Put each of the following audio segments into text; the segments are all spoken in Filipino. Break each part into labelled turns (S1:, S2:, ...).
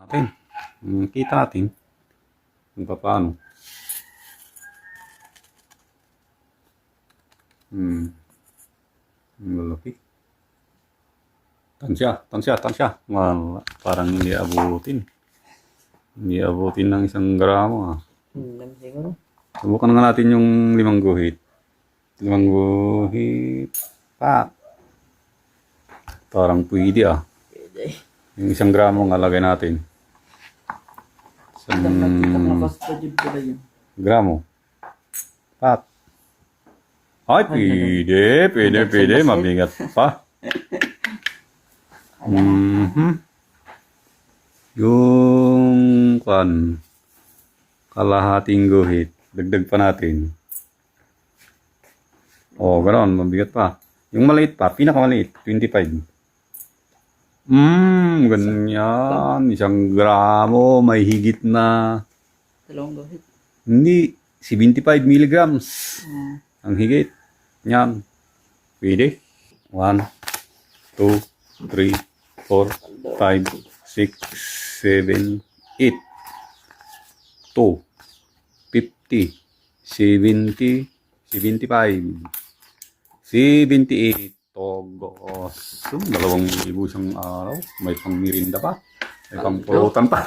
S1: natin. Kita natin kung paano. Malaki. Tansya. Wala, parang hindi abutin. Hindi abutin ng 1 gramo.
S2: Siguro.
S1: Subukan nga natin yung 5 guhit. 5 guhit. Pa. Parang pwede
S2: Pwede.
S1: Yung 1 gramo nga lagay natin.
S2: Kita na custody ko na yun.
S1: Gramo. Pat. Ay, pwede. Mabigat pa. Yung kalahating guhit. Dagdag pa natin. Ganoon. Mabigat pa. Yung maliit pa. Pinakamaliit. 25. Ganyan. 1 gramo. May higit na.
S2: 2 guhit.
S1: Hindi. 75 milligrams. Ang higit. Yan. Pwede. 1, 2, 3, 4, 5, 6, 7, 8. 2, 50, 70, 75, 78. Togos. 2,000 isang araw. May pang mirinda pa. May pang pulutan pa.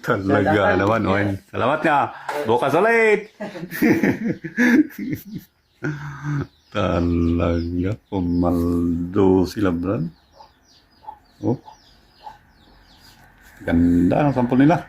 S1: Talaga naman. Oy. Salamat nga. Bukas ulit. Talaga. Pumaldo sila, Brad. Ganda ng sampol nila.